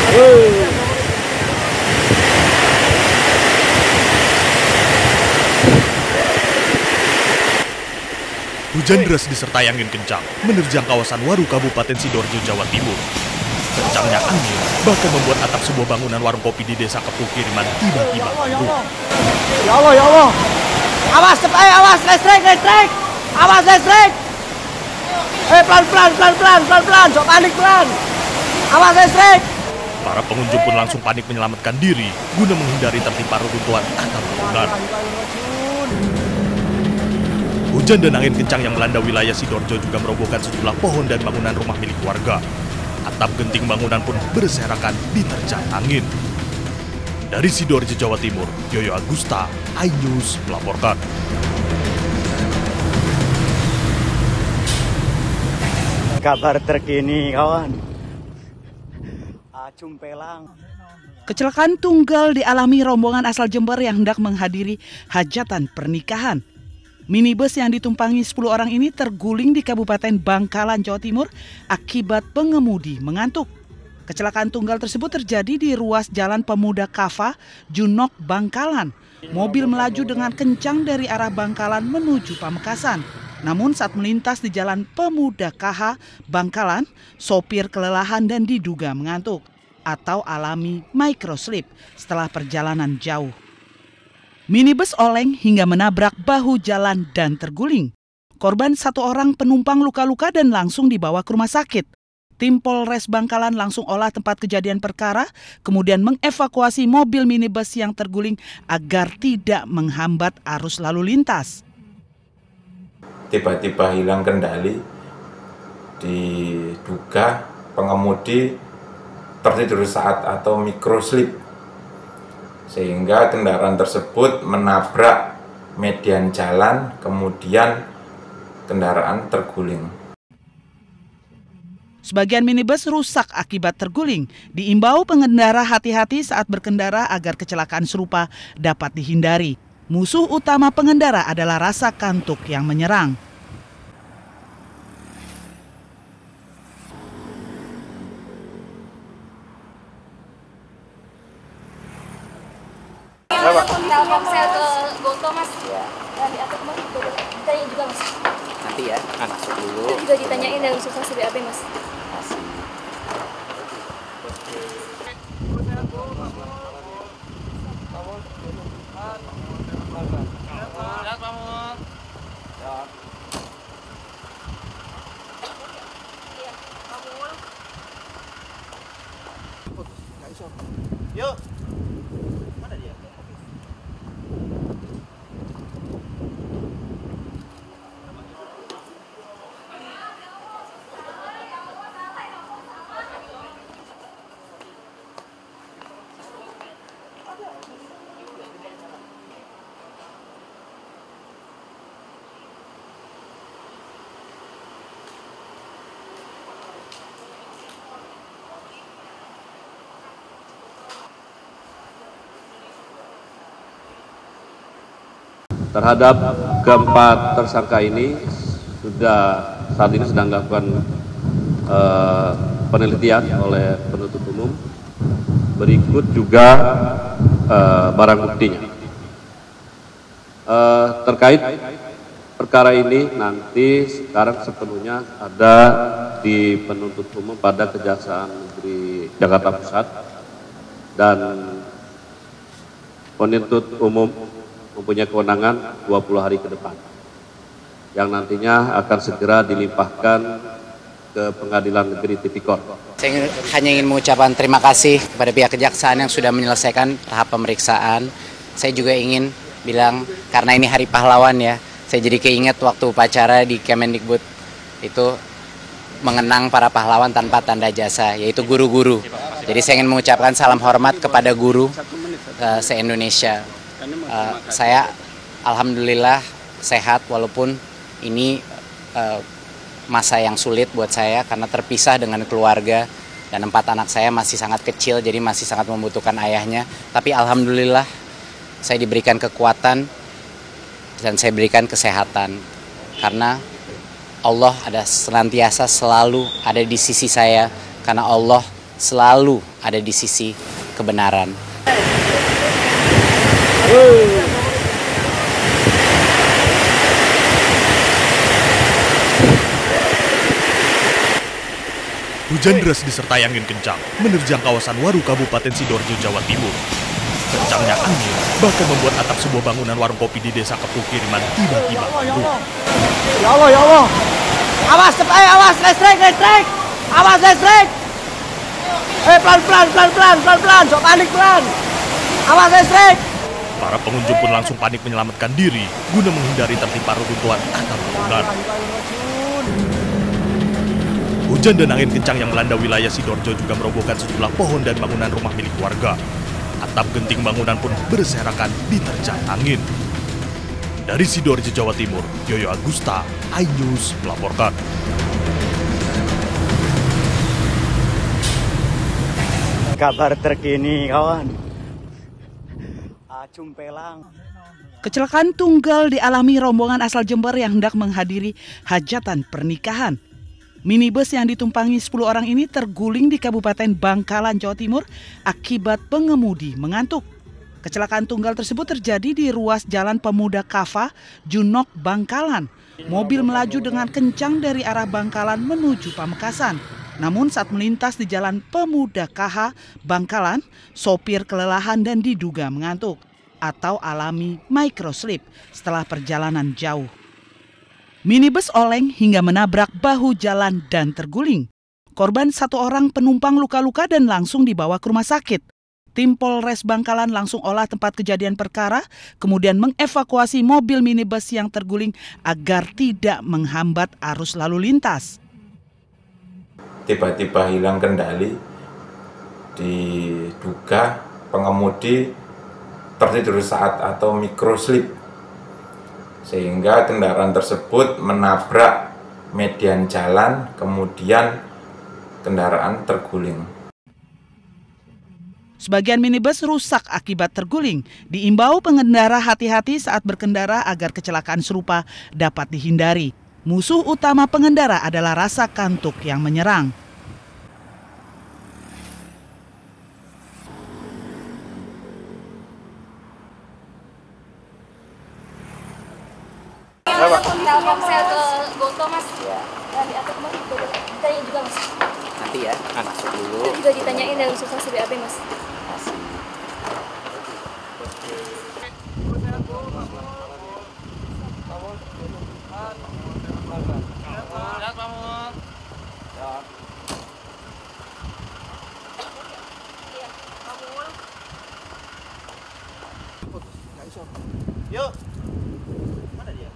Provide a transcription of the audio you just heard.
Hujan deras disertai angin kencang menerjang kawasan Waru, Kabupaten Sidoarjo, Jawa Timur. Kencangnya angin bahkan membuat atap sebuah bangunan warung kopi di Desa Kepuh Kiriman tiba-tiba ambruk. Ya Allah, ya Allah. Awas, awas, listrik. Awas, listrik. Pelan-pelan, sok panik pelan. Awas, listrik. Para pengunjung pun langsung panik menyelamatkan diri guna menghindari tertimpa reruntuhan atap bangunan. Hujan dan angin kencang yang melanda wilayah Sidoarjo juga merobohkan sejumlah pohon dan bangunan rumah milik warga. Atap genting bangunan pun berserakan diterjang angin. Dari Sidoarjo, Jawa Timur, Yoyo Agusta, iNews melaporkan. Kabar terkini, kawan. Cumpelang. Kecelakaan tunggal dialami rombongan asal Jember yang hendak menghadiri hajatan pernikahan. Minibus yang ditumpangi 10 orang ini terguling di Kabupaten Bangkalan, Jawa Timur akibat pengemudi mengantuk. Kecelakaan tunggal tersebut terjadi di ruas Jalan Pemuda Kava, Junok, Bangkalan. Mobil melaju dengan kencang dari arah Bangkalan menuju Pamekasan. Namun saat melintas di Jalan Pemuda KH, Bangkalan, sopir kelelahan dan diduga mengantuk atau alami microslip setelah perjalanan jauh. Minibus oleng hingga menabrak bahu jalan dan terguling. Korban 1 orang penumpang luka-luka dan langsung dibawa ke rumah sakit. Tim Polres Bangkalan langsung olah tempat kejadian perkara, kemudian mengevakuasi mobil minibus yang terguling agar tidak menghambat arus lalu lintas. Tiba-tiba hilang kendali, diduga pengemudi tertidur saat atau microslip, sehingga kendaraan tersebut menabrak median jalan, kemudian kendaraan terguling. Sebagian minibus rusak akibat terguling. Diimbau pengendara hati-hati saat berkendara agar kecelakaan serupa dapat dihindari. Musuh utama pengendara adalah rasa kantuk yang menyerang. Telkomsel ke Goto, Mas. Ya. Diatur, Mas. Ditanya juga, Mas. Nanti ya, masuk dulu. Itu juga ditanyain dalam substansi BAB, Mas. Yuk. Terhadap keempat tersangka ini saat ini sedang dilakukan penelitian oleh penuntut umum. Berikut juga barang buktinya. Terkait perkara ini nanti sekarang sepenuhnya ada di penuntut umum pada Kejaksaan Negeri Jakarta Pusat, dan penuntut umum mempunyai kewenangan 20 hari ke depan yang nantinya akan segera dilimpahkan ke Pengadilan Negeri Tipikor. Saya hanya ingin mengucapkan terima kasih kepada pihak kejaksaan yang sudah menyelesaikan tahap pemeriksaan. Saya juga ingin bilang, karena ini Hari Pahlawan ya, saya jadi keinget waktu upacara di Kemendikbud itu mengenang para pahlawan tanpa tanda jasa, yaitu guru-guru. Jadi saya ingin mengucapkan salam hormat kepada guru se-Indonesia. Saya alhamdulillah sehat, walaupun ini masa yang sulit buat saya karena terpisah dengan keluarga dan 4 anak saya masih sangat kecil, jadi masih sangat membutuhkan ayahnya. Tapi alhamdulillah saya diberikan kekuatan dan saya berikan kesehatan karena Allah ada senantiasa selalu ada di sisi saya, karena Allah selalu ada di sisi kebenaran. Hujan deras disertai angin kencang menerjang kawasan Waru, Kabupaten Sidoarjo, Jawa Timur. Kencangnya angin bahkan membuat atap sebuah bangunan warung kopi di Desa Kepuh Kiriman tiba-tiba ambruk. Ya Allah, ya Allah. Awas, awas, listrik. Awas, listrik. Pelan-pelan, sok panik pelan. Awas, listrik. Para pengunjung pun langsung panik menyelamatkan diri guna menghindari tertimpa reruntuhan atap bangunan. Hujan dan angin kencang yang melanda wilayah Sidoarjo juga merobohkan sejumlah pohon dan bangunan rumah milik warga. Atap genting bangunan pun berserakan diterjang angin. Dari Sidoarjo, Jawa Timur, Yoyo Agusta, iNews melaporkan. Kabar terkini, kawan. Acung pelang. Kecelakaan tunggal dialami rombongan asal Jember yang hendak menghadiri hajatan pernikahan. Minibus yang ditumpangi 10 orang ini terguling di Kabupaten Bangkalan, Jawa Timur akibat pengemudi mengantuk. Kecelakaan tunggal tersebut terjadi di ruas Jalan Pemuda Kava, Junok, Bangkalan. Mobil melaju dengan kencang dari arah Bangkalan menuju Pamekasan. Namun saat melintas di Jalan Pemuda KH, Bangkalan, sopir kelelahan dan diduga mengantuk atau alami microslip setelah perjalanan jauh. Minibus oleng hingga menabrak bahu jalan dan terguling. Korban 1 orang penumpang luka-luka dan langsung dibawa ke rumah sakit. Tim Polres Bangkalan langsung olah tempat kejadian perkara, kemudian mengevakuasi mobil minibus yang terguling agar tidak menghambat arus lalu lintas. Tiba-tiba hilang kendali, diduga pengemudi tertidur saat atau microslip, sehingga kendaraan tersebut menabrak median jalan, kemudian kendaraan terguling. Sebagian minibus rusak akibat terguling. Diimbau pengendara hati-hati saat berkendara agar kecelakaan serupa dapat dihindari. Musuh utama pengendara adalah rasa kantuk yang menyerang. Telkomsel ke Goto, Mas. Di atas Mas, ditanya juga, Mas. Nanti ya, masuk dulu. Itu juga ditanyain dalam substansi BAB, Mas. Yuk. Mana dia?